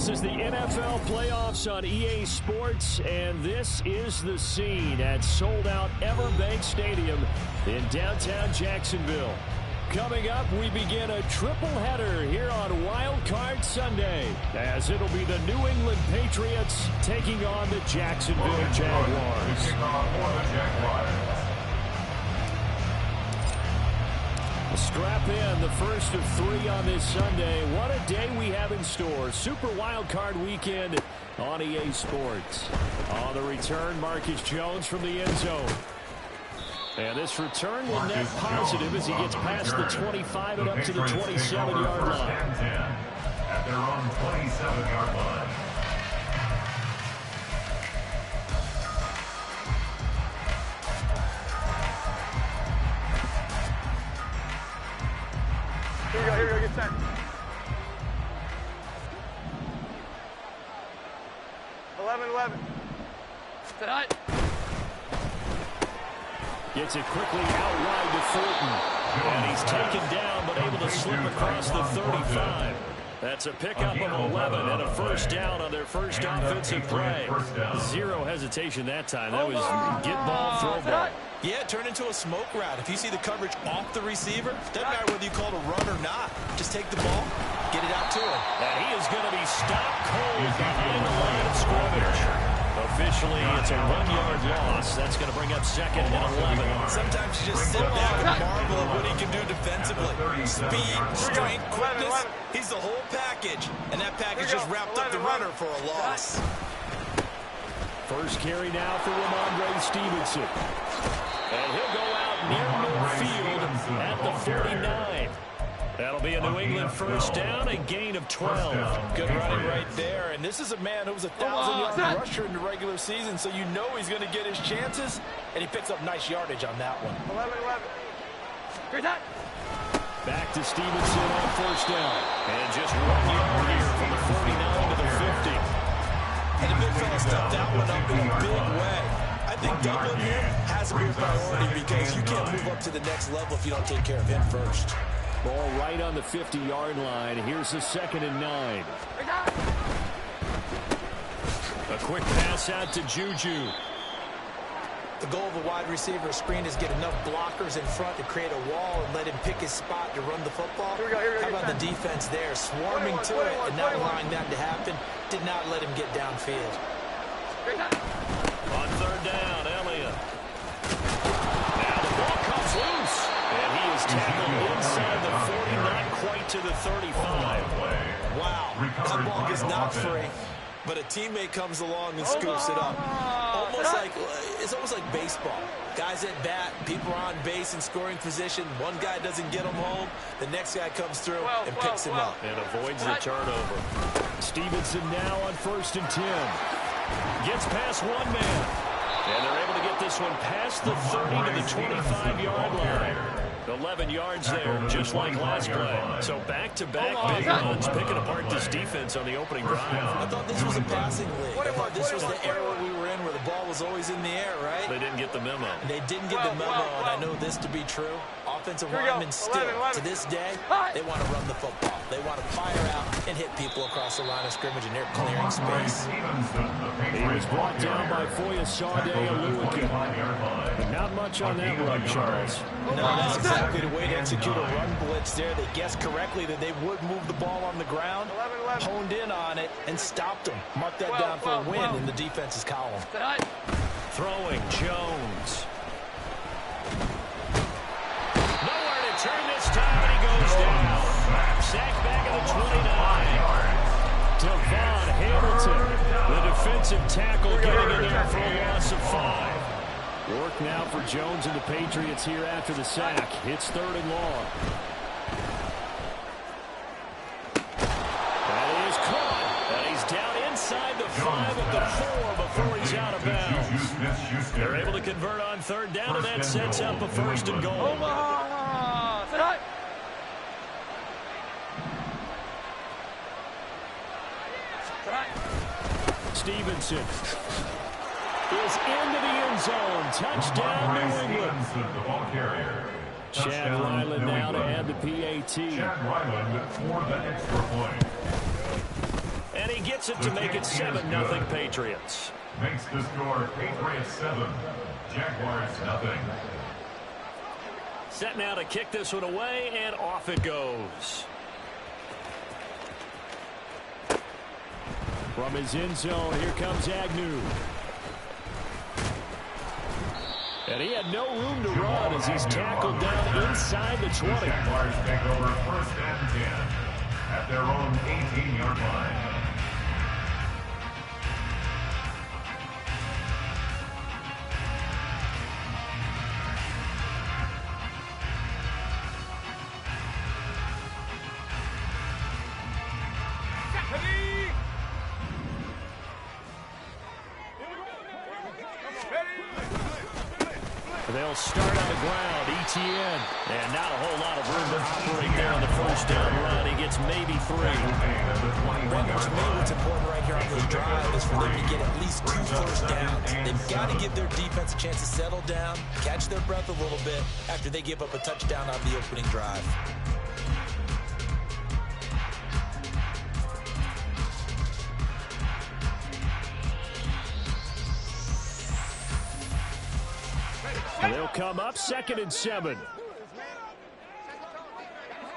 This is the NFL playoffs on EA Sports, and this is the scene at sold-out Everbank Stadium in downtown Jacksonville. Coming up, we begin a triple header here on Wild Card Sunday, as it'll be the New England Patriots taking on the Jacksonville Jaguars. Strap in, the first of 3 on this Sunday. What a day we have in store. Super Wild Card weekend on EA Sports. On the return, Marcus Jones from the end zone. And this return will net positive as he gets past the 25 and up to the 27-yard line. At their own 27-yard line. Here we go, get set. 11. Tonight. Gets it quickly out wide to Fulton. And he's taken down, but able to slip across the 35. That's a pickup of 11 and a first down on their first offensive play. Zero hesitation that time. That was get ball, throw ball. Yeah, turn into a smoke route. If you see the coverage off the receiver, doesn't matter whether you call it a run or not. Just take the ball, get it out to him. And he is going to be stopped cold behind the line of scrimmage. Officially, it's a 1-yard loss. That's going to bring up second and 11. Sometimes you just sit back and marvel at what he can do defensively. Speed, strength, quickness. He's the whole package. And that package just wrapped up the runner for a loss. First carry now for Ramondre Stevenson. And he'll go out near midfield at the 49. That'll be a New England first down, a gain of 12. Good running right there. And this is a man who was a 1,000-yard rusher in the regular season, so you know he's going to get his chances. And he picks up nice yardage on that one. 11. Great time. Back to Stevenson on first down. And just 1 yard here from the 49 to the 50. And the big fella stepped that one up in a big way. I think doubling him has to be a priority because you can't move up to the next level if you don't take care of him first. Ball right on the 50-yard line. Here's the 2nd and 9. A quick pass out to Juju. The goal of a wide receiver screen is get enough blockers in front to create a wall and let him pick his spot to run the football. Here we go, How about the defense there, swarming to it and not allowing that to happen? Did not let him get downfield. On third down, Elliott. Now the ball comes loose. And he is tackled inside the 40, not quite to the 35. Wow, that ball gets knocked free, but a teammate comes along and scoops it up. It's almost like baseball. Guys at bat, people are on base in scoring position. One guy doesn't get him home. The next guy comes through and picks him up. And avoids the turnover. Stevenson now on 1st and 10. Gets past one man. And they're able to get this one past the 30 to the 25-yard line. 11 yards there, just like last play. So back-to-back big runs, picking apart this defense on the opening drive. I thought this was a passing league. I thought this was the era we were in where the ball was always in the air, right? They didn't get the memo. They didn't get the memo, and I know this to be true. Offensive linemen still, to this day, they want to run the football. They want to fire out and hit people across the line of scrimmage, and they're clearing space. He was brought down by Foyesade Aluaka. But not much on that run, Charles. No, that's exactly the way to execute a run blitz there. They guessed correctly that they would move the ball on the ground, honed in on it, and stopped them. Marked that down for a win in the defense's column. Throwing Jones. Nowhere to turn this time, and he goes down. Sacked back at the 29. Devon Hamilton, the defensive tackle, getting in there for a loss of 5. Work now for Jones and the Patriots here after the sack. It's 3rd and long. That is caught. And he's down inside the 5 of the 4 before he's out of bounds. They're able to convert on 3rd down, and that sets up a 1st and goal. Stevenson is into the end zone. Touchdown, New England. The ball carrier. Chad Ryland now to add the PAT. Chad Ryland for the extra point. And he gets it to make it 7-0 Patriots. Makes the score Patriots 7, Jaguars 0. Set now to kick this one away, and off it goes. From his end zone, here comes Agnew. And he had no room to run as he's tackled down inside the 20. The Jaguars take over 1st and 10 at their own 18-yard line. They'll start on the ground, ETN. And not a whole lot of room to operate there on the 1st down run. He gets maybe 3. To me, what's important right here on this drive is for them to get at least 2 first downs. They've got to give their defense a chance to settle down, catch their breath a little bit after they give up a touchdown on the opening drive. And they'll come up 2nd and 7.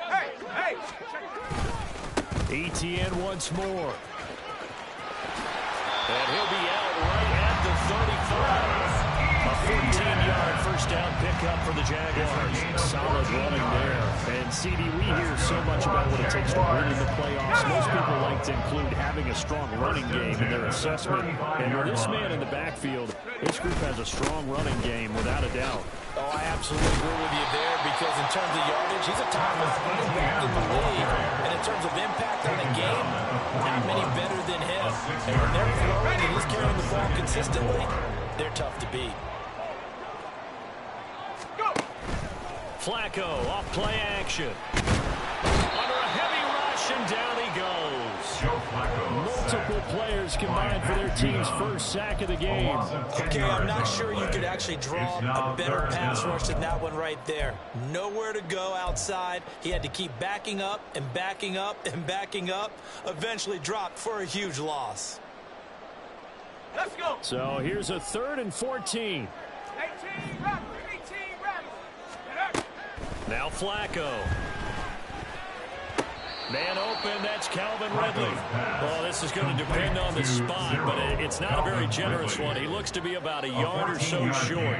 Hey! ETN once more. And he'll be out right at the 35. A 14-yard 1st down pickup for the Jaguars. Solid running there. And CD, we hear so much about what it takes to win in the playoffs. Most people like to include having a strong running game in their assessment. And with this man in the backfield, this group has a strong running game without a doubt. Oh, I absolutely agree with you there because in terms of yardage, he's a top 5 back in the league. And in terms of impact on the game, not many better than him. And when they're throwing and he's carrying the ball consistently, they're tough to beat. Flacco off play action. Under a heavy rush, and down he goes. Multiple players combined for their team's 1st sack of the game. Okay, I'm not sure you could actually draw a better pass rush than that one right there. Nowhere to go outside. He had to keep backing up and backing up and backing up. Eventually dropped for a huge loss. Let's go! So here's a 3rd and 14. 18 Rabbits! Now Flacco. Man open, that's Calvin Ridley. Well, this is going to depend on the spot, but it's not a very generous one. He looks to be about a yard or so short.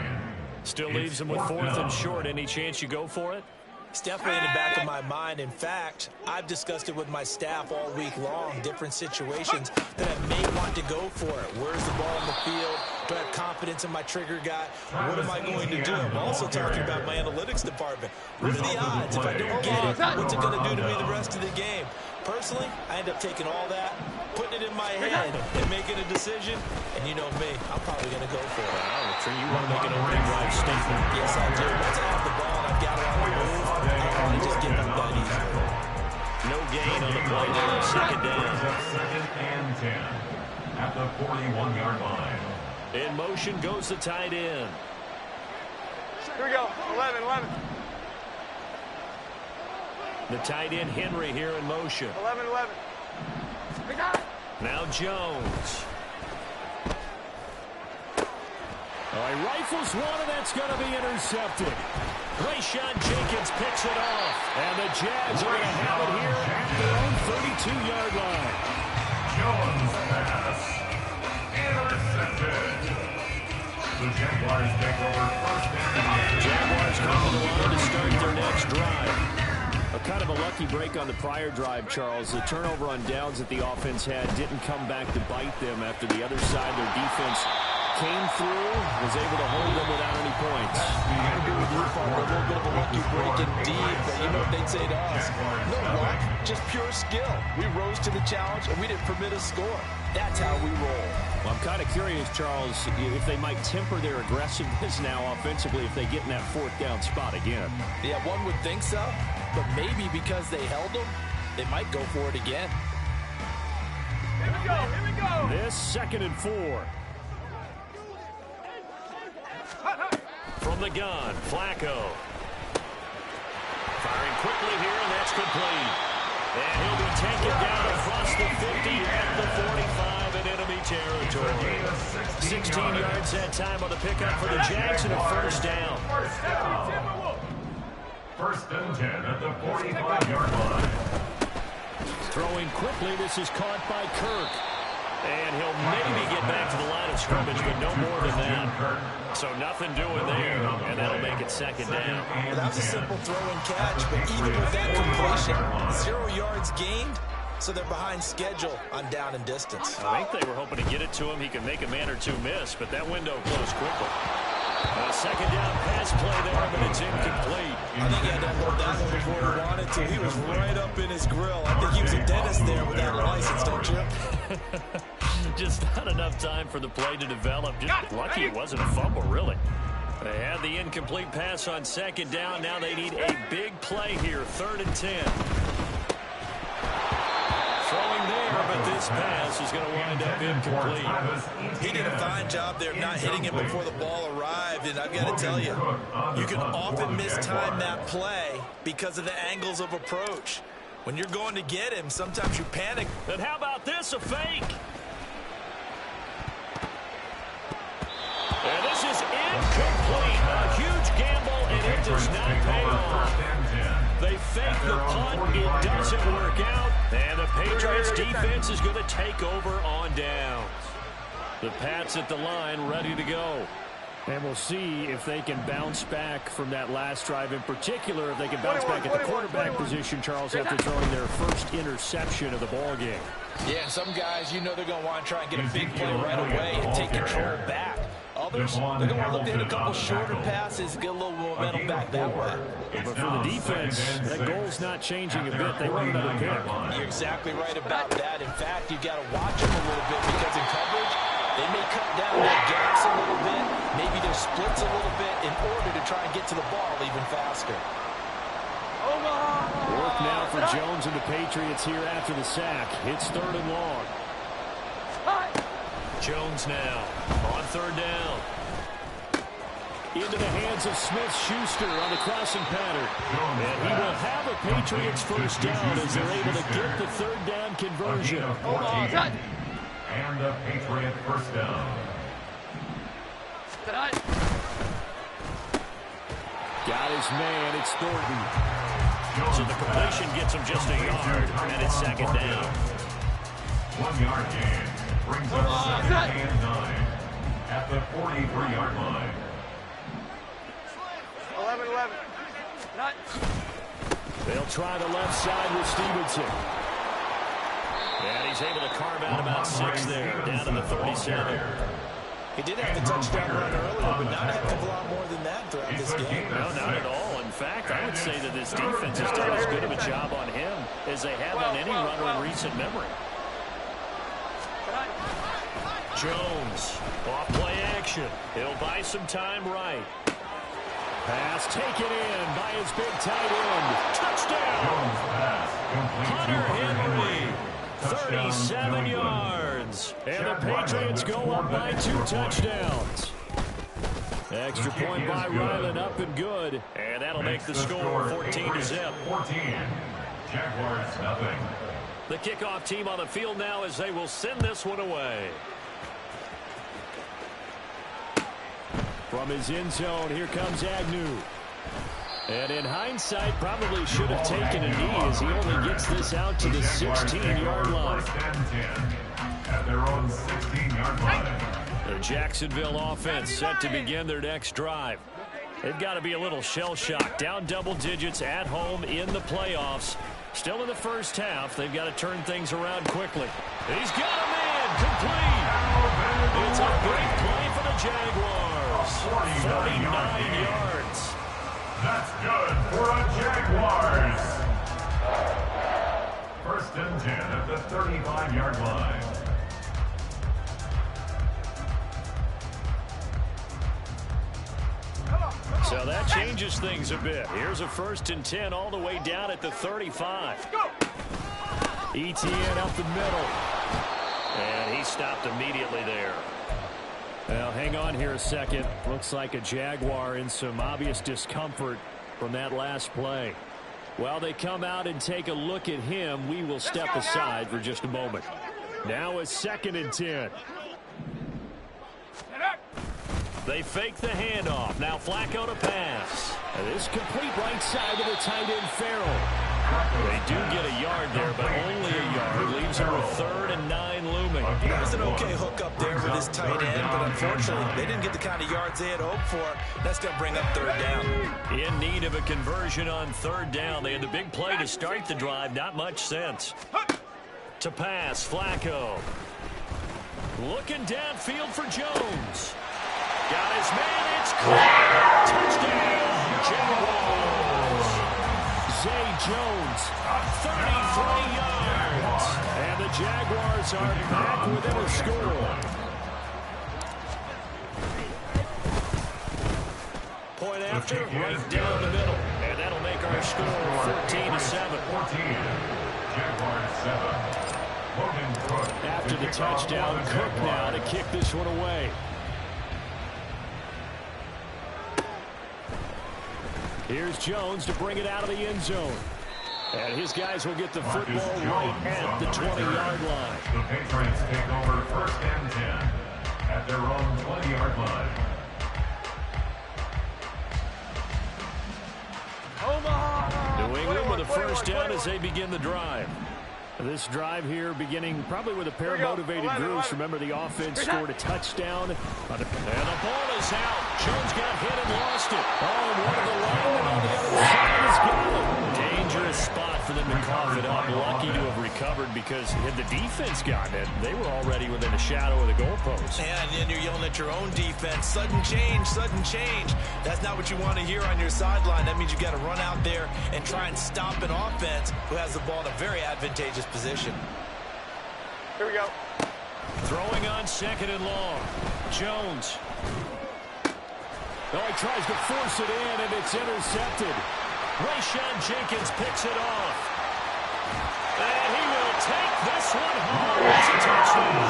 Still leaves him with 4th and short. Any chance you go for it? It's definitely in the back of my mind. In fact, I've discussed it with my staff all week long, different situations that I may want to go for it. Where's the ball in the field? Do I have confidence in my trigger guy? What am I going to do? I'm also talking about my analytics department. What are the odds? If I don't get it, what's it going to do to me the rest of the game? Personally, I end up taking all that, putting it in my head, and making a decision. And you know me, I'm probably going to go for it. You want to make an opening drive statement? Yes, I do. Once I have the ball and I've got it on the move, I don't want to just give up that easy. No gain on the play there. 2nd down. 2nd and 10 at the 41-yard line. In motion goes the tight end. Here we go. 11. The tight end Henry here in motion. 11. We got it. Now Jones. He rifles one, and that's going to be intercepted. Rayshawn Jenkins picks it off, and the Jags are going to have it here at their own 32-yard line. Jones pass. Intercepted. The Jaguars take over 1st and 10. Jaguars come to the line to start their next drive. A kind of a lucky break on the prior drive, Charles. The turnover on downs that the offense had didn't come back to bite them after the other side. Their defense came through, was able to hold them without any points. I agree with you, Farmer. A little bit of a lucky break indeed, but you know what they'd say to us? No luck, just pure skill. We rose to the challenge, and we didn't permit a score. That's how we roll. Well, I'm kind of curious, Charles, if they might temper their aggressiveness now offensively if they get in that 4th down spot again. Yeah, one would think so, but maybe because they held them, they might go for it again. Here we go. This 2nd and 4. From the gun, Flacco. Firing quickly here, and that's complete. And he'll be taken down across the 50 at the 45 in enemy territory. 16 yards that time on the pickup for the Jags and a first down. First and 10 at the 45-yard line. Throwing quickly, this is caught by Kirk. And he'll maybe get back to the line of scrimmage, but no more than that. So nothing doing there, and that'll make it second down. Well, that was a simple throw and catch, but even with that completion, 0 yards gained, so they're behind schedule on down and distance. I think they were hoping to get it to him. He can make a man or two miss, but that window closed quickly. A second down pass play there, but it's incomplete. I think he had to hold that one before he wanted to. He was right up in his grill. I think he was a dentist there without a license, don't you? Just not enough time for the play to develop. Just lucky it wasn't a fumble, really. They had the incomplete pass on second down. Now they need a big play here, 3rd and 10. Throwing there, but this pass is going to wind up incomplete. He did a fine job there of not hitting it before the ball arrived, and I've got to tell you, you can often mistime that play because of the angles of approach. When you're going to get him, sometimes you panic. And how about this, a fake? And this is incomplete. A huge gamble, and it does not pay off. They fake the punt. It doesn't work out. And the Patriots defense is going to take over on downs. The Pats at the line ready to go. And we'll see if they can bounce back from that last drive. In particular, if they can bounce back at the quarterback position, Charles, after throwing their first interception of the ball game. Yeah, some guys, you know they're going to want to try and get a big play right away and take control back. Others, they're going to want to look to hit a couple shorter passes, get a little momentum back that way. But for the defense, that goal's not changing a bit. They want another pick. You're exactly right about that. In fact, you've got to watch them a little bit because in coverage, they may cut down their gaps a little bit, maybe their splits a little bit in order to try and get to the ball even faster. Work now for Jones and the Patriots here after the sack. It's 3rd and long. Jones now on 3rd down. Into the hands of Smith-Schuster on the crossing pattern. And he will have a Patriots first down as they're able to get the 3rd down conversion. And the Patriot first down. Got his man, it's Thornton. So the completion gets him just a yard, and it's second down. 1 yard gain brings up 2nd and 9 at the 43-yard line. 11-11. They'll try the left side with Stevenson. And he's able to carve out about 6 there, down to the 37. He did have the touchdown run earlier, but not a heck of a lot more than that throughout this game. No, not at all. In fact, I would say that this defense has done as good of a job on him as they have on any runner in recent memory. Jones, off play action. He'll buy some time right. Pass taken in by his big tight end. Touchdown! Hunter Henry, 37 yards. And the Patriots go up by 2 touchdowns. Extra point by Ryland, up and good. And that'll make the score 14-0. 14. Jaguars nothing. The kickoff team on the field now as they will send this one away. From his end zone, here comes Agnew. And in hindsight, probably should have taken a knee as he only gets this out to the 16-yard line. At their own 16-yard line. The Jacksonville offense set to begin their next drive. They've got to be a little shell-shocked. Down double digits at home in the playoffs. Still in the first half. They've got to turn things around quickly. He's got a man complete. It's a great play for the Jaguars. 49 yards. That's good for the Jaguars. First and 10 at the 35-yard line. So that changes things a bit. Here's a 1st and 10 all the way down at the 35. Etienne up the middle. And he stopped immediately there. Well, hang on here a second. Looks like a Jaguar in some obvious discomfort from that last play. While they come out and take a look at him, we will step aside for just a moment. Now a 2nd and 10. They fake the handoff. Now Flacco to pass. And this complete right side to the tight end Farrell. They do get a yard there, but only a yard. Leaves them with 3rd and 9 looming. It was an okay hook up there with his tight end, but unfortunately, they didn't get the kind of yards they had hoped for. That's going to bring up 3rd down. In need of a conversion on 3rd down. They had the big play to start the drive. Not much sense. To pass, Flacco. Looking downfield for Jones. Got his man, it's caught. Touchdown, Jaguars. Zay Jones, 33 yards. And the Jaguars are back within a score. Point after, right down the middle. And that'll make our score 14-7. 14. Jaguars 7. After the touchdown, Cook now to kick this one away. Here's Jones to bring it out of the end zone. And his guys will get the football right at the 20-yard line. The Patriots take over 1st and 10 at their own 20-yard line. New England with a 1st down as they begin the drive. This drive here beginning probably with a pair of motivated groups. Remember, the offense scored a touchdown. And the ball is out. Jones got hit and lost it. Oh, and one of the linemen on the other side has got it. Dangerous spot for them to cough it up. Lucky to have recovered because had the defense gotten it, they were already within a shadow of the goalpost. And then you're yelling at your own defense. Sudden change, sudden change. That's not what you want to hear on your sideline. That means you've got to run out there and try and stop an offense who has the ball in a very advantageous position. Here we go. Throwing on 2nd and long. Jones. Oh, he tries to force it in, and it's intercepted. Rayshon Jenkins picks it off. And he will take this one home. It's a touchdown.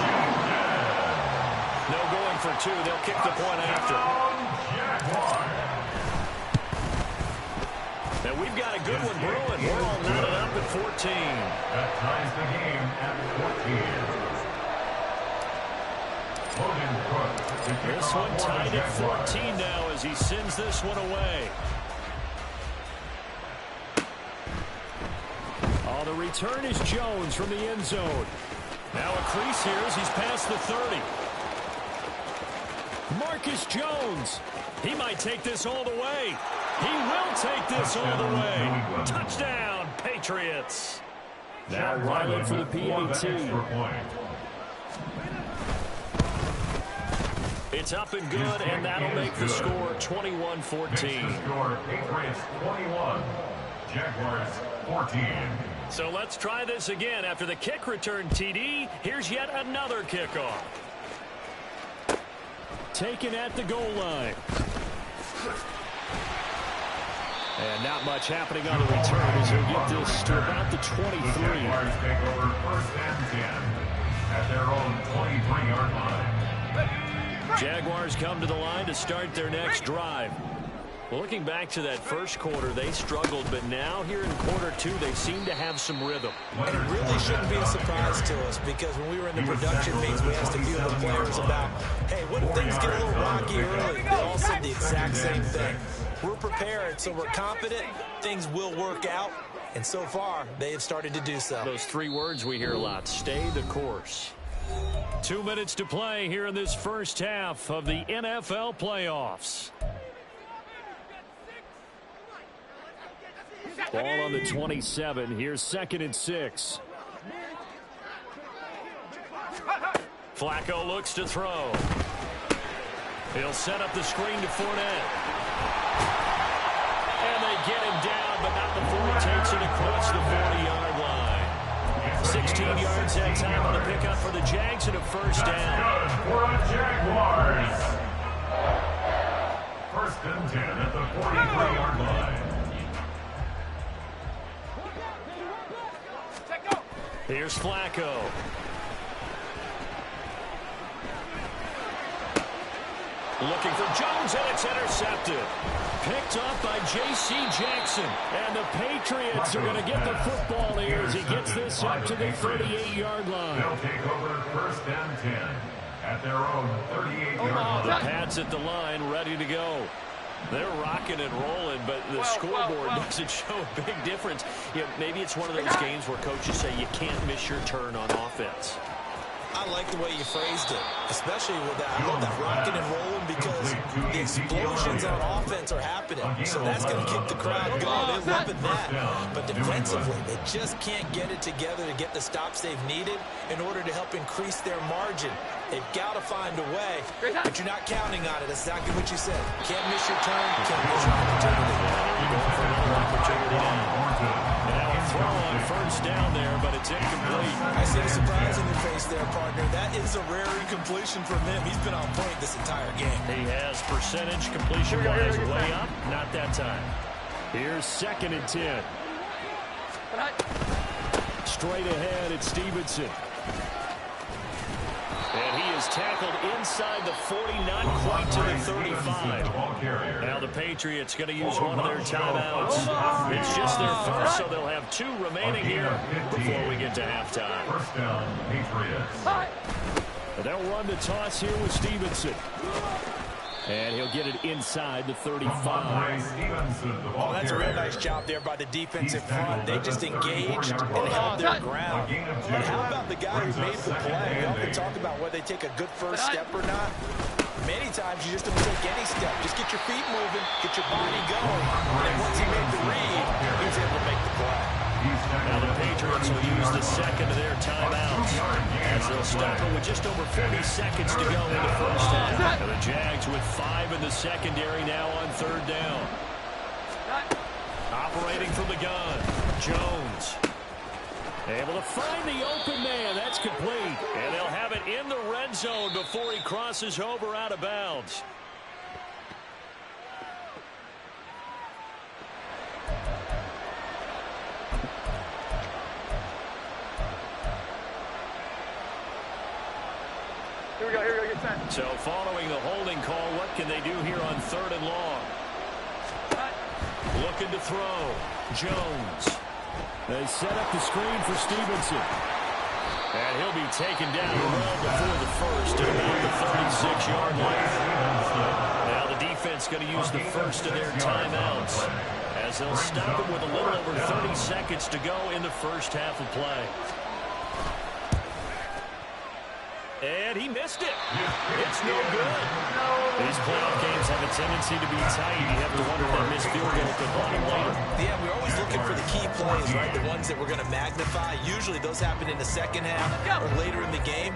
No going for 2. They'll kick the point after. And we've got a good one brewing. We're all knotted up at 14. That ties the game at 14. This one tied at 14 now as he sends this one away. Oh, the return is Jones from the end zone. Now a crease here as he's past the 30. Marcus Jones. He might take this all the way. He will take this all the way. Touchdown, Patriots. Now Ryland for the PAT. It's up and good, and that'll make the score 21-14. The score, Patriots 21, Jaguars 14. So let's try this again. After the kick return TD, here's yet another kickoff. Taken at the goal line. And not much happening on the return as he'll get this to about the 23. The Jaguars take over 1st and 10 at their own 23-yard line. Jaguars come to the line to start their next drive. Looking back to that first quarter, they struggled, but now here in quarter 2, they seem to have some rhythm. And it really shouldn't be a surprise to us because when we were in the production meetings, we asked a few of the players about, hey, what if things get a little rocky early? They all said the exact same thing. We're prepared, so we're confident things will work out, and so far, they have started to do so. Those 3 words we hear a lot, stay the course. 2 minutes to play here in this first half of the NFL playoffs. Ball on the 27. Here's 2nd and 6. Flacco looks to throw. He'll set up the screen to Fournette. And they get him down, but not before he takes it across the 40-yard line. 16 yards that time on the pickup for the Jags and a 1st down. For the Jaguars. 1st and 10 at the 43-yard line. Here's Flacco. Looking for Jones, and it's intercepted. Picked up by J.C. Jackson. And the Patriots are going to get the football here as he gets this up to the 38-yard line. They'll take over 1st and 10 at their own 38-yard line. The Pats at the line, ready to go. They're rocking and rolling, but the scoreboard doesn't show a big difference. You know, maybe it's one of those games where coaches say you can't miss your turn on offense. I like the way you phrased it, especially with that. I love that rocking and rolling because the explosions on offense are happening. So that's going to keep the crowd going. They're loving that. But defensively, they just can't get it together to get the stops they've needed in order to help increase their margin. They've got to find a way, but you're not counting on it. That's exactly what you said. Can't miss your turn, can't miss your opportunity. Going for another opportunity now. And now a throw on 1st down there, but it's incomplete. I see the surprise in your face there, partner. That is a rare incompletion from him. He's been on point this entire game. He has percentage completion-wise way up. Not that time. Here's 2nd and 10. Straight ahead, it's Stevenson. And he is tackled inside the 40, not quite to the 35. Now the Patriots going to use one of their timeouts. It's just their first, so they'll have 2 remaining here before we get to halftime. 1st down, Patriots. And they'll run the toss here with Stevenson. And he'll get it inside the 35. Well, that's a real nice job there by the defensive front. They just engaged and held their ground. But how about the guy who made the play? We often talk about whether they take a good first step or not. Many times you just don't take any step. Just get your feet moving, get your body going. And then once he made the read, he was able to make the play. Now the Patriots will use the 2nd of their timeouts as they'll stop it with just over 40 seconds to go in the 1st half. And the Jags with 5 in the secondary now on 3rd down. Operating from the gun, Jones. Able to find the open man. That's complete. And they'll have it in the red zone before he crosses over out of bounds. Here we go, get set. So following the holding call, what can they do here on 3rd and long? Looking to throw. Jones. They set up the screen for Stevenson. And he'll be taken down well before the first at about the 36-yard line. Now the defense going to use the first of their timeouts as they'll stop it with a little over 30 seconds to go in the 1st half of play. And he missed it. It's no good. These playoff games have a tendency to be tight. You have to wonder if that missed field goal could bottom later. Yeah, we're always looking for the key plays, right? The ones that we're going to magnify. Usually those happen in the 2nd half or later in the game.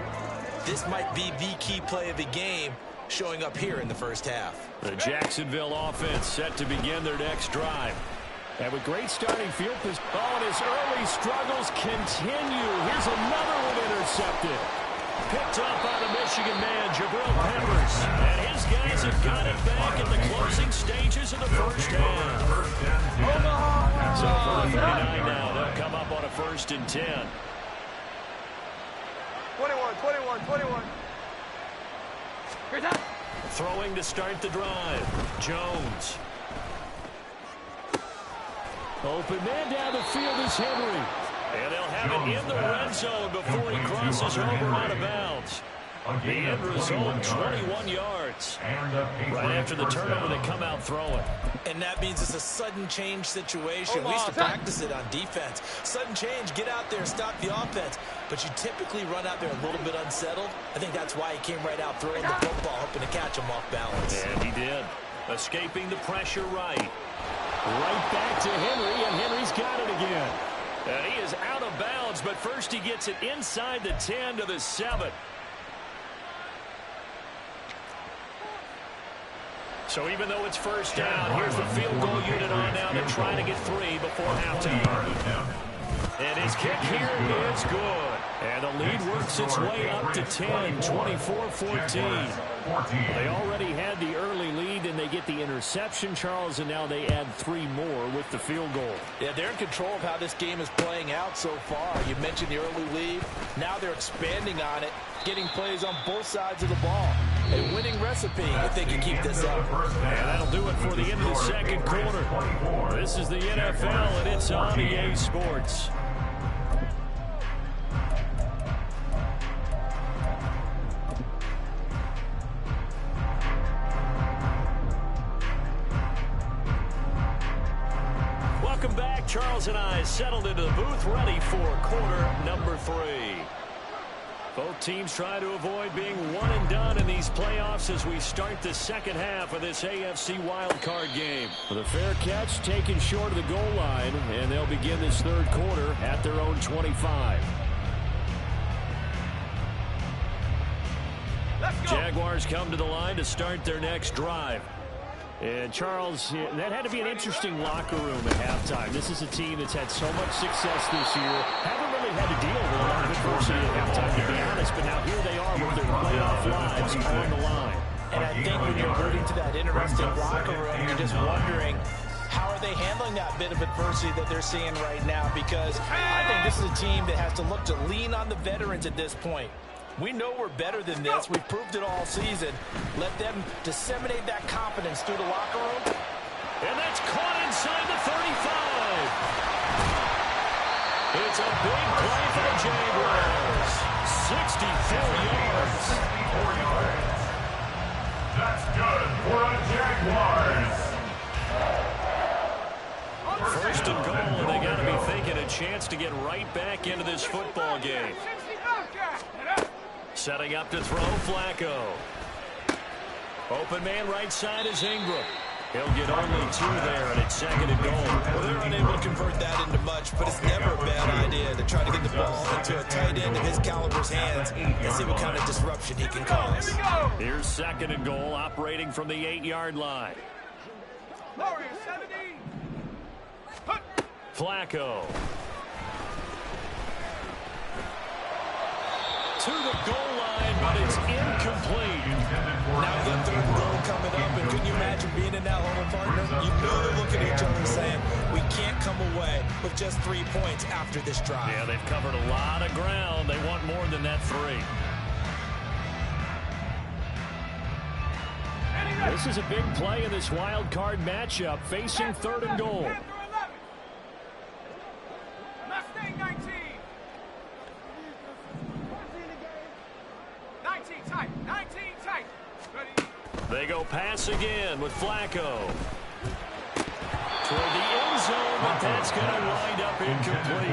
This might be the key play of the game showing up here in the 1st half. The Jacksonville offense set to begin their next drive. And with great starting field position. Oh, and his early struggles continue. Here's another one intercepted. Picked up by the Michigan man, Jabril Peppers. And his guys have got it back in the closing stages of the 1st half. So for the 39 now, they'll come up on a 1st and 10. 21. Throwing to start the drive. Jones. Open man down the field is Henry. And they'll have it in the red zone before he crosses over out of bounds. The end result, 21 yards. Right after the turnover, they come out throwing. And that means it's a sudden change situation. We used to practice it on defense. Sudden change, get out there, stop the offense. But you typically run out there a little bit unsettled. I think that's why he came right out throwing the football, hoping to catch him off balance. And he did. Escaping the pressure right. Right back to Henry, and Henry's got it again. And he is out of bounds, but first he gets it inside the 10 to the 7. So even though it's 1st down, here's the field goal unit on now to try to get 3 before halftime. And his kick here is good. And the lead works its way up to 10, 24-14. They already had the early lead, and they get the interception, Charles, and now they add 3 more with the field goal. Yeah, they're in control of how this game is playing out so far. You mentioned the early lead. Now they're expanding on it, getting plays on both sides of the ball. a winning recipe if they can keep this up. And that'll do it for the end of the second quarter. This is the NFL, and it's on EA Sports. Welcome back. Charles and I settled into the booth, ready for quarter number 3. Both teams try to avoid being one and done in these playoffs as we start the second half of this AFC Wildcard game. With a fair catch taken short of the goal line, and they'll begin this third quarter at their own 25. Jaguars come to the line to start their next drive. And, Charles, that had to be an interesting locker room at halftime. This is a team that's had so much success this year. Haven't really had to deal with a lot of adversity at halftime, to be honest. But now here they are with their playoff lives on the line. And I think when you're alluding to that interesting locker room, you're just wondering, how are they handling that bit of adversity that they're seeing right now? Because I think this is a team that has to look to lean on the veterans at this point. We know we're better than this. We've proved it all season. Let them disseminate that confidence through the locker room. And that's caught inside the 35. It's a big play for the Jaguars. 64 yards. 64 yards. That's good for the Jaguars. First and goal, and they got to be thinking a chance to get right back into this football game. Setting up to throw, Flacco. Open man right side is Ingram. He'll get only 2 there, and it's second and goal. Well, they're unable to convert that into much, but it's never a bad idea to try to get the ball into a tight end of his caliber's hands and see what kind of disruption he can cause. Here's second and goal, operating from the 8-yard line. Flacco. To the goal line, but it's incomplete. Now the third goal coming up, and can you imagine being in that home partner? You know they're looking at each other and saying, we can't come away with just 3 points after this drive. Yeah, they've covered a lot of ground. They want more than that 3. This is a big play in this wild card matchup, facing third and goal. They go pass again with Flacco. Toward the end zone, but that's going to wind up incomplete.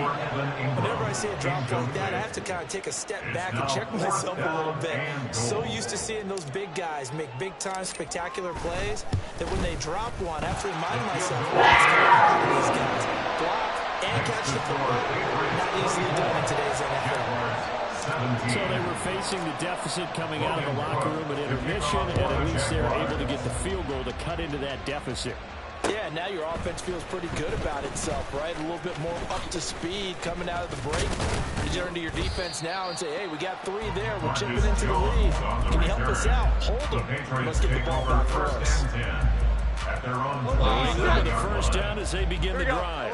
Whenever I see a drop like that, I have to kind of take a step back and check myself a little bit. So used to seeing those big guys make big-time spectacular plays that when they drop one, I have to remind myself, what's going on with these guys? Block and catch the football. Not easily done in today's NFL. So they were facing the deficit coming out of the locker room at intermission, and at least they're able to get the field goal to cut into that deficit. Yeah, now your offense feels pretty good about itself, right? A little bit more up to speed coming out of the break. You turn to your defense now and say, hey, we got 3 there. We're chipping into the lead. Can you help us out? Hold them. Let's get the ball back for us. The first down as they begin the drive.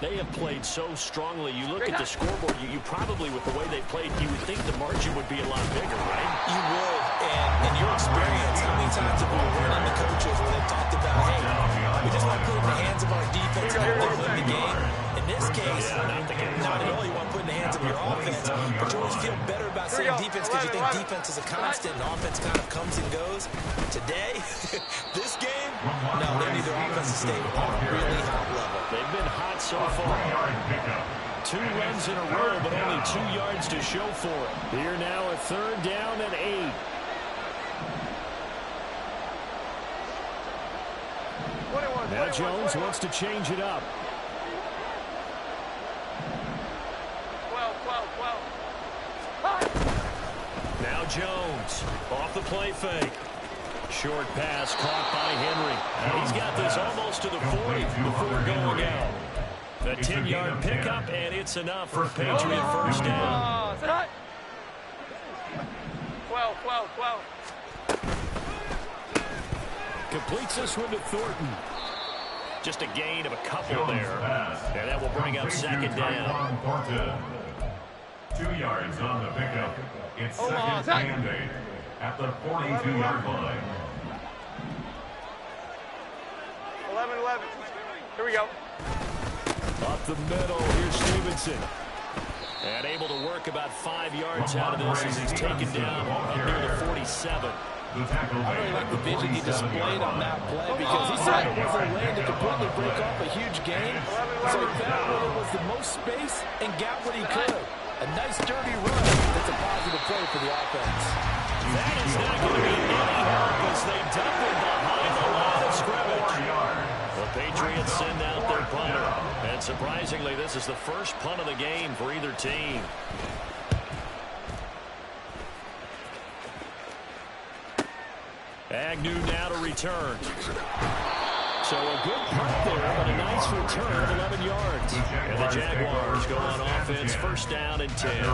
They have played so strongly. You look at the scoreboard, you probably, with the way they played, you would think the margin would be a lot bigger, right? You would. And in your experience, how many times have we run into coaches where they've talked about, hey, we just want to put it in the hands of our defense and hope they win the game? In this case, not at all. You want to put it in the hands of your offense, but you always feel better about saying defense because you think defense is a constant and offense kind of comes and goes. Today, this game, no, they need their offense to stay on a really hot level. They've been hot so far. 2 runs in a row, but only 2 yards to show for it. Here now, a third down and 8. Now Jones wants to change it up. 12. Now Jones off the play fake. Short pass caught by Henry. He's got this almost to the 40 before going out. A 10-yard pickup, and it's enough for a Patriot first down. 12. Completes this one to Thornton. Just a gain of a couple there. And that will bring up second down. 2 yards on the pickup. It's second and 8. at the 42-yard line. 11-11. Here we go. Up the middle, here's Stevenson. And able to work about 5 yards out of this as he's taken down up near the 47. I really like the vision he displayed on that play because he saw it was a lane to completely break off a huge gain. So he found where there was the most space and got what he could. A nice dirty run that's a positive play for the offense. That is not going to be any help as they dump it behind the line of scrimmage. The Patriots send out their punter. And surprisingly, this is the first punt of the game for either team. Agnew now to return. So a good punt there, but a nice return of 11 yards. And the Jaguars go on offense, first down and 10.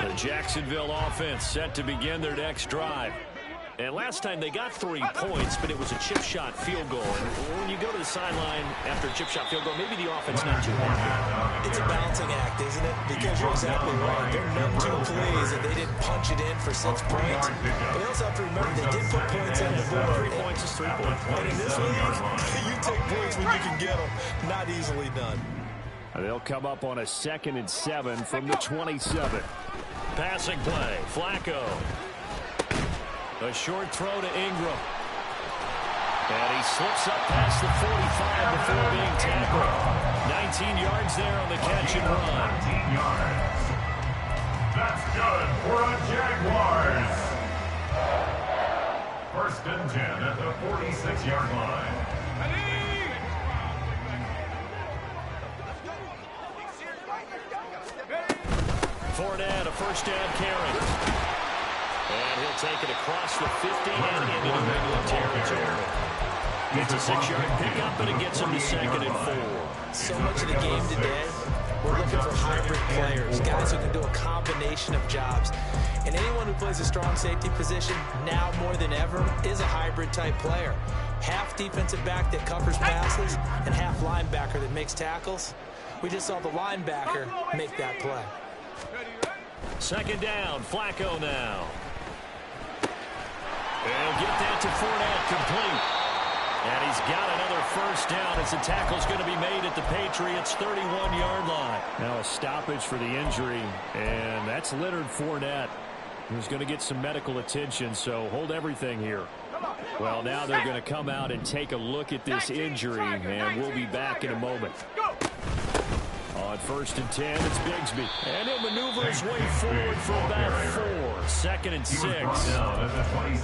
The Jacksonville offense set to begin their next drive. And last time they got 3 points, but it was a chip shot field goal. And when you go to the sideline after a chip shot field goal, maybe the offense not too happy. It's a balancing act, isn't it? Because you're exactly right. They're none too pleased that they didn't punch it in for 6 points. But they also have to remember they did put points on the board. 3 points is 3 points. And in this league, you take points when you can get them. Not easily done. They'll come up on a 2nd and 7 from the 27. Passing play, Flacco. A short throw to Ingram. And he slips up past the 45 before being tackled. 19 yards there on the catch and run. 19 yards. That's good for the Jaguars. 1st and 10 at the 46-yard line. Fournette, a first down carry. And he'll take it across the 50 and into the middle of territory. Gets a 6-yard pickup, but it gets him to 2nd and 4. So much of the game today, we're looking for hybrid players, guys who can do a combination of jobs. And anyone who plays a strong safety position, now more than ever, is a hybrid-type player. Half defensive back that covers passes and half linebacker that makes tackles. We just saw the linebacker make that play. 2nd down, Flacco now. They'll get that to Fournette, complete. And he's got another first down as the tackle's going to be made at the Patriots' 31-yard line. Now a stoppage for the injury, and that's Leonard Fournette, who's going to get some medical attention, so hold everything here. Well, now they're going to come out and take a look at this injury, and we'll be back in a moment. On 1st and 10, it's Bigsby. And he'll maneuver his way forward for about 4. 2nd and 6.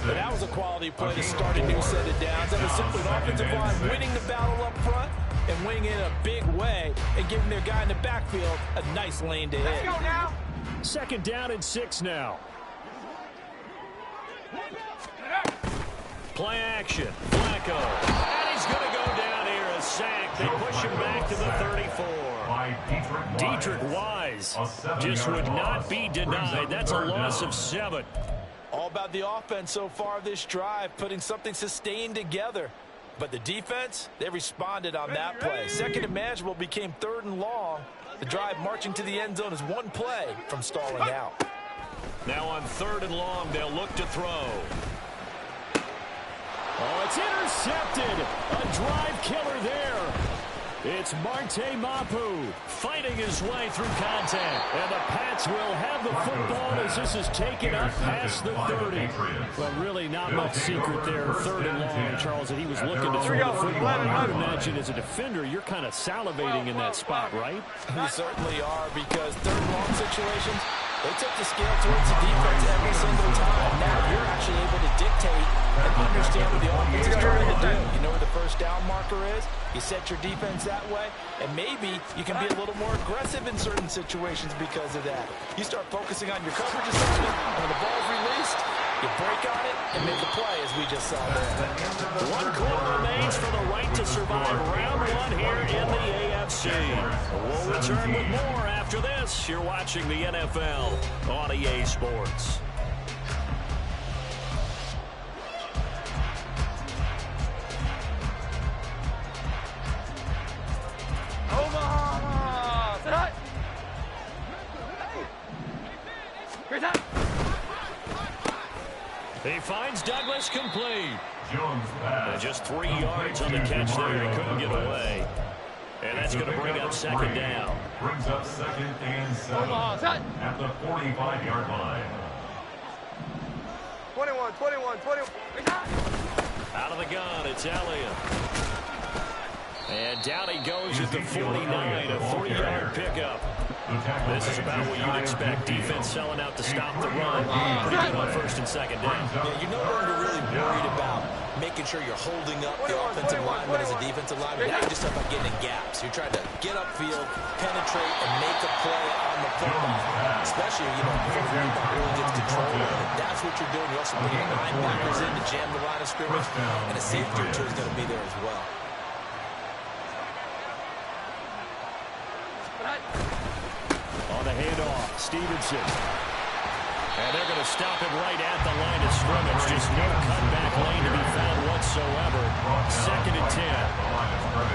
But that was a quality play to start a new set of downs. That was simply the offensive line winning the battle up front and winning it in a big way and giving their guy in the backfield a nice lane to hit. Let's go now. 2nd down and 6 now. Play action. Flacco. And he's going to go down here. A sack. They push him back to the 34. Dietrich Wise just would not be denied. That's a loss of 7. All about the offense so far this drive, putting something sustained together. But the defense, they responded on that play. 2nd and manageable became 3rd and long. The drive marching to the end zone is one play from stalling out. Now on 3rd and long, they'll look to throw. Oh, it's intercepted. A drive killer there. It's Marte Mapu fighting his way through contact. And the Pats will have the football as this is taken up past the 30. Well, really not much secret there. 3rd and long, Charles, that he was looking to throw the football. I would imagine as a defender, you're kind of salivating in that spot, right? We certainly are, because 3rd and long situations, they took the scale towards the defense every single time. Now you're actually able to dictate and understand what the offense is trying to do. You know where the first down marker is. You set your defense that way, and maybe you can be a little more aggressive in certain situations because of that. You start focusing on your coverage assessment, and when the ball's released, you break on it and make a play, as we just saw there. 1 quarter remains for the right to survive round 1 here in the AFC. We'll return with more after this. You're watching the NFL on EA Sports. He finds Douglas complete. Jones pass. Just 3 yards on the catch there. He couldn't get away. And that's going to bring up second down. Brings up 2nd and 7 at the 45-yard line. 21. Out of the gun, it's Elliott. And down he goes at the 49, a 3-yard pickup. This is about what you'd expect. Defense selling out to stop the run. Pretty good on 1st and 2nd down. Yeah, you're no longer really worried about making sure you're holding up the offensive lineman as a defensive lineman. Now you're just about getting in gaps. You're trying to get upfield, penetrate, and make a play on the football. Especially, before the rebound really gets control of it. That's what you're doing. You're also bringing linebackers in to jam the line of scrimmage. And a safety or two is going to be there as well. On the handoff, Stevenson. And they're going to stop him right at the line of scrimmage. Just no cutback lane to be found whatsoever. 2nd and 10.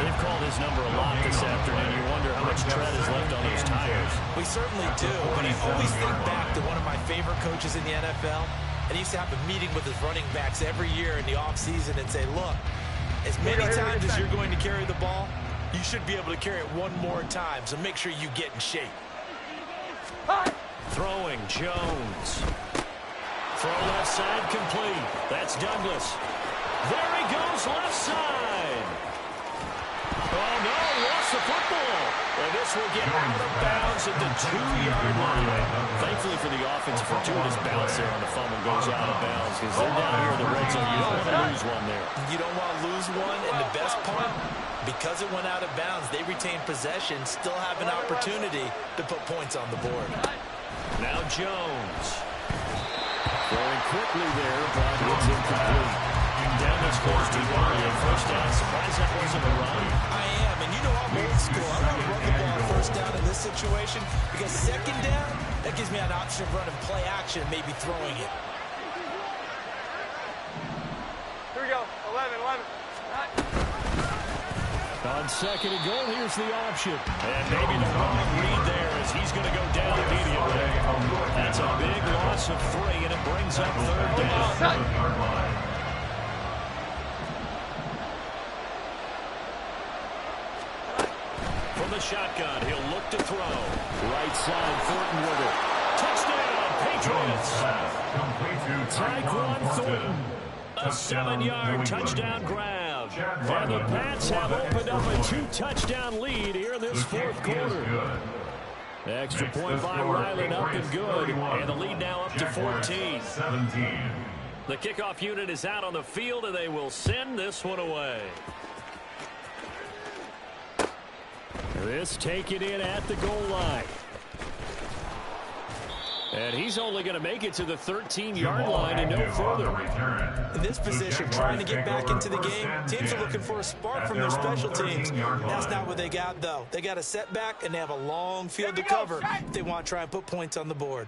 They've called his number a lot this afternoon. You wonder how much tread is left on those tires. We certainly do, but I always think back to one of my favorite coaches in the NFL. And he used to have a meeting with his running backs every year in the offseason and say, look, as many times as you're going to carry the ball, you should be able to carry it one more time, so make sure you get in shape. Throwing, Jones. Throw left side complete. That's Douglas. There he goes, left side. Oh, no, lost the football. And this will get out of bounds at the 2-yard line. Thankfully for the offensive, fortuitous bounce there on the fumble goes out of bounds because they're down here in the red zone. You don't want to lose one there. You don't want to lose one, and the best part, because it went out of bounds, they retain possession, still have an opportunity to put points on the board. Now Jones. Throwing quickly there, but it's incomplete. Douglas close to one. First down. Surprised that wasn't a run. I am, and I'm old school. I want to run the ball first down in this situation because 2nd down, that gives me an option of running play action and maybe throwing it. Here we go. 11. On 2nd and goal, here's the option. And maybe the wrong read there as he's going to go down immediately. That's a big loss of 3, and it brings up 3rd down. From the shotgun, he'll look to throw. Right side, Thornton with it. Touchdown, Patriots. Tyquan Thornton. A 7-yard touchdown grab. And the Pats have opened up a 2-touchdown lead here in this 4th quarter. The extra point by Ryland up and good. And the lead now up to 14. The kickoff unit is out on the field, and they will send this one away. This taken in at the goal line. And he's only going to make it to the 13-yard line and no further. In this position, trying to get back into the game, teams are looking for a spark from their special teams. That's not what they got, though. They got a setback, and they have a long field to cover if they want to try and put points on the board.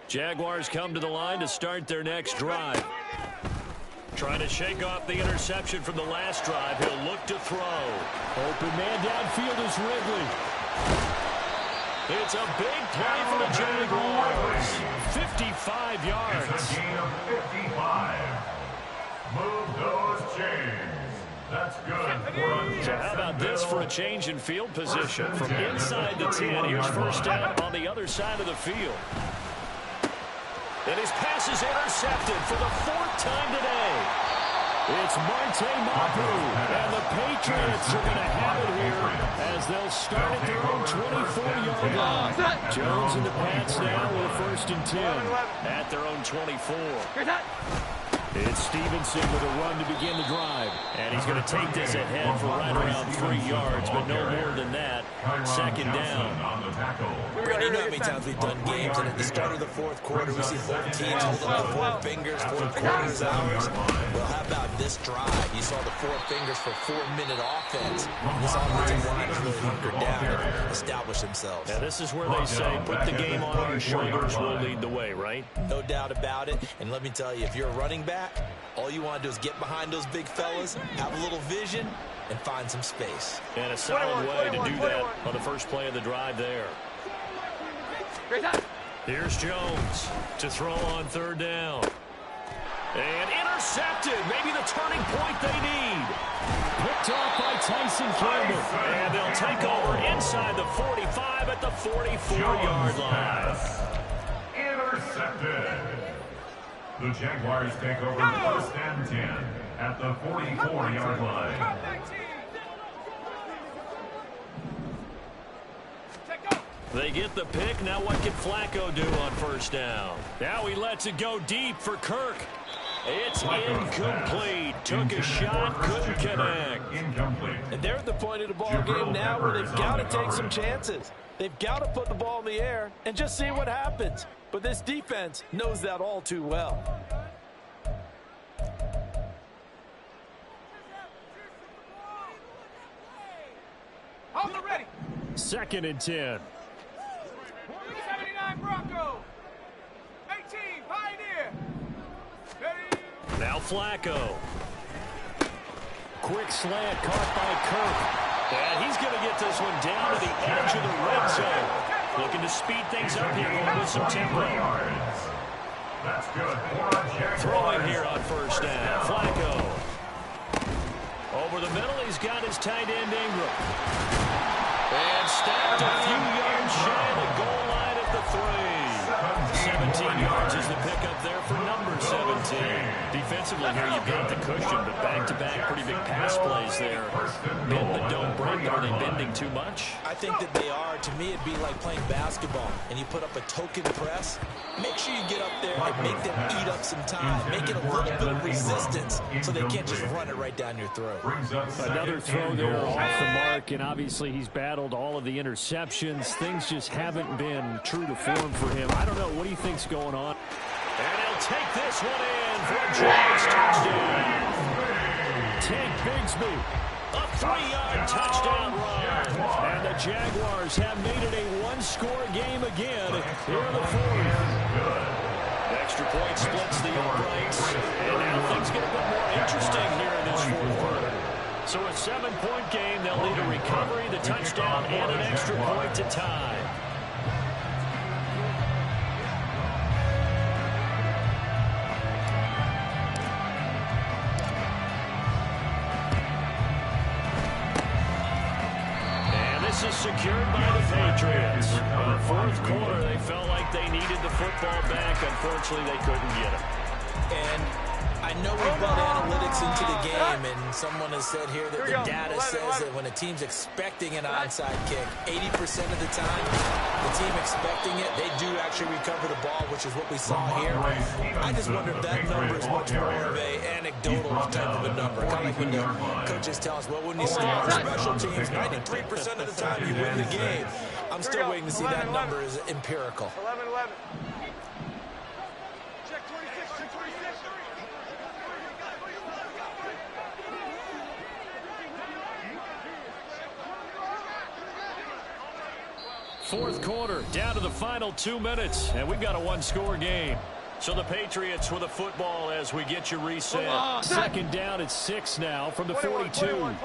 Jaguars come to the line to start their next drive. Trying to shake off the interception from the last drive. He'll look to throw. Open man downfield is Ridley. It's a big play for the Jaguars. 55 yards. It's a gain of 55. Move those chains. That's good. So how about this for a change in field position? From inside the 10, here's first down on the other side of the field. And his pass is intercepted for the 4th time today. It's Marte Mapu, and the Patriots are going to have it here as they'll start at their own 24-yard line. Jones and the Pats now with 1st and 10 at their own 24. It's Stevenson with a run to begin the drive. And he's going to take this ahead for right around 3 yards, but no more than that. 2nd down. Brady, you know how many times we've done games, and at the start of the 4th quarter, we see both teams hold up the 4 fingers, 4th quarter is ours. Well, how about this drive? You saw the 4 fingers for 4-minute offense. This offensive line has really hunkered down and established themselves. Now, this is where they say, put the game on our shoulders, we'll lead the way, right? No doubt about it. And let me tell you, if you're a running back, all you want to do is get behind those big fellas, have a little vision, and find some space. And a solid way to do that on the first play of the drive there. Here's Jones to throw on third down. And intercepted. Maybe the turning point they need. Picked off by Tyson Campbell. And they'll take over inside the 45 at the 44-yard line. Intercepted. The Jaguars take over first and 10 at the 44-yard line. They get the pick. Now what can Flacco do on first down? Now he lets it go deep for Kirk. It's incomplete. Took a shot, couldn't connect. Incomplete. And they're at the point of the ball game now where they've got to take some chances. They've got to put the ball in the air and just see what happens. But this defense knows that all too well. Hold it ready. 2nd and 10. 79 Bronco. 18 Pioneer. Ready. Now Flacco. Quick slant caught by Kirk. And he's going to get this one down to the edge of the red zone. Looking to speed things up here, going with some tempo. That's good. Throwing here on first down. Flacco. Over the middle, he's got his tight end Ingram. And stopped a few yards shy of the goal line at the 3. 17 yards is the pickup there for number 17. Defensively here, you've got the cushion, but back-to-back pretty big pass plays there. Bend but don't break. Are they bending too much? I think that they are. To me, it'd be like playing basketball, and you put up a token press. Make sure you get up there and make them eat up some time. Make it a little bit of resistance so they can't just run it right down your throat. Another throw there off the mark, and obviously he's battled all of the interceptions. Things just haven't been true to form for him. I don't know. What do you think's going on? And he'll take this one in for a Jags touchdown. Tank Bigsby, a 3-yard touchdown run. And the Jaguars have made it a one-score game again here in the 4th. Extra point splits the uprights. And now things get a bit more interesting here in this 4th quarter. So a 7-point game, they'll need a recovery, the touchdown, and an extra point to tie. This is secured by the Patriots. In the 4th quarter, they felt like they needed the football back. Unfortunately, they couldn't get it. And I know we brought analytics into the game, and someone has said here that the data says that when a team's expecting an onside kick, 80% of the time, the team expecting it, they do actually recover the ball, which is what we saw here. I just wonder if that number is much more of an anecdotal type of a number. Kind of like when the coaches tell us, well, when you score special teams, 93% of the time you win the game. I'm still waiting to see that number is empirical. 11-11. Check 26, check 26. Fourth quarter, down to the final 2 minutes, and we've got a one-score game. So the Patriots with a football as we get you reset. 2nd down at 6 now from the 42. 21.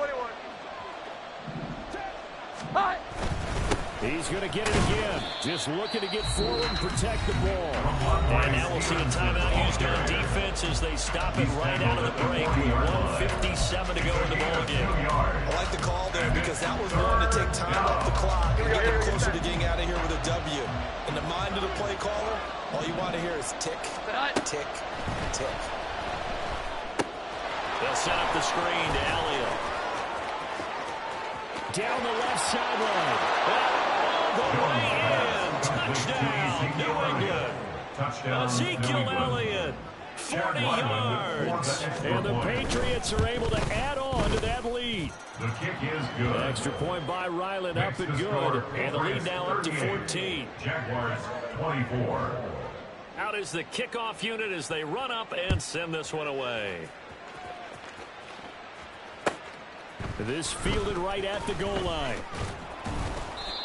He's going to get it again. Just looking to get forward and protect the ball. And now we'll see a timeout used on defense as they stop it right out of the break with 1:57 to go in the ballgame. I like the call there because that was going to take time off the clock and get them closer to getting out of here with a W. In the mind of the play caller, all you want to hear is tick, tick, tick. They'll set up the screen to Elliott. Down the left sideline. All the way in. Touchdown, New England. Ezekiel Elliott, 40 yards. And the Patriots are able to add on to that lead. The kick is good. Extra point by Ryland up and good. And the lead now up to 14. Jaguars 24. Out is the kickoff unit as they run up and send this one away. This fielded right at the goal line.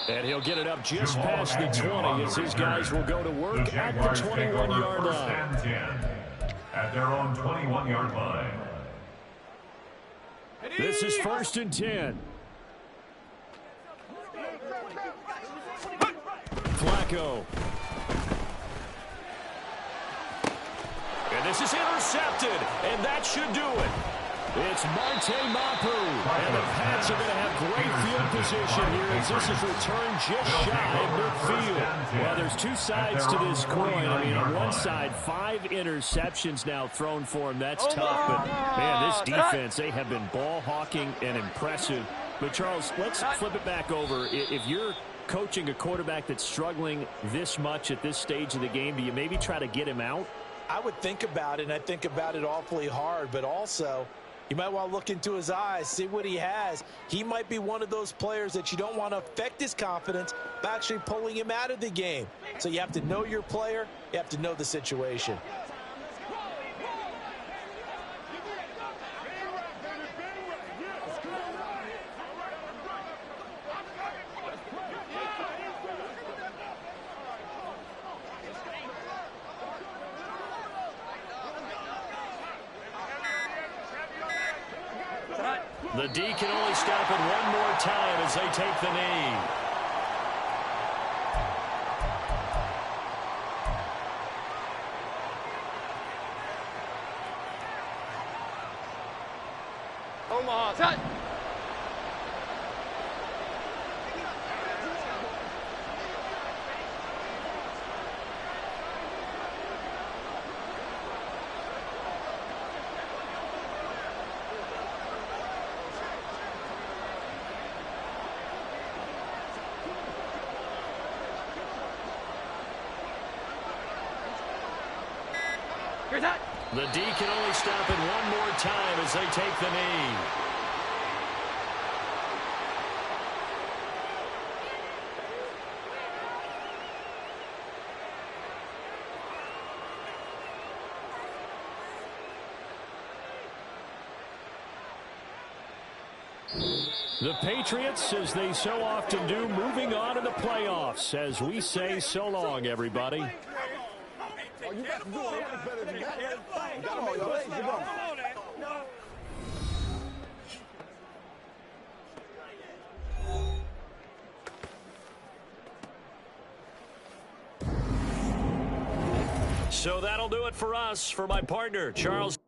And he'll get it up just past the 20 as his guys will go to work at the 21-yard line. At their own 21-yard line. This is 1st and 10. Flacco. This is intercepted, and that should do it. It's Marte Mapu, and the Pats are going to have great field position here as this is returned just shy of midfield. Well, there's two sides to this coin. I mean, on one side, 5 interceptions now thrown for him. That's tough, but, man, this defense, they have been ball hawking and impressive. But, Charles, let's flip it back over. If you're coaching a quarterback that's struggling this much at this stage of the game, do you maybe try to get him out? I would think about it, and I think about it awfully hard, but also you might want to look into his eyes, see what he has. He might be one of those players that you don't want to affect his confidence by actually pulling him out of the game. So you have to know your player. You have to know the situation. The D can only stop it one more time as they take the knee. Omaha, touch. The D can only stop it one more time as they take the knee. The Patriots, as they so often do, moving on to the playoffs as we say so long, everybody. Oh, you got to do it better than that. You got to make plays. You're going. So that'll do it for us. For my partner, Charles.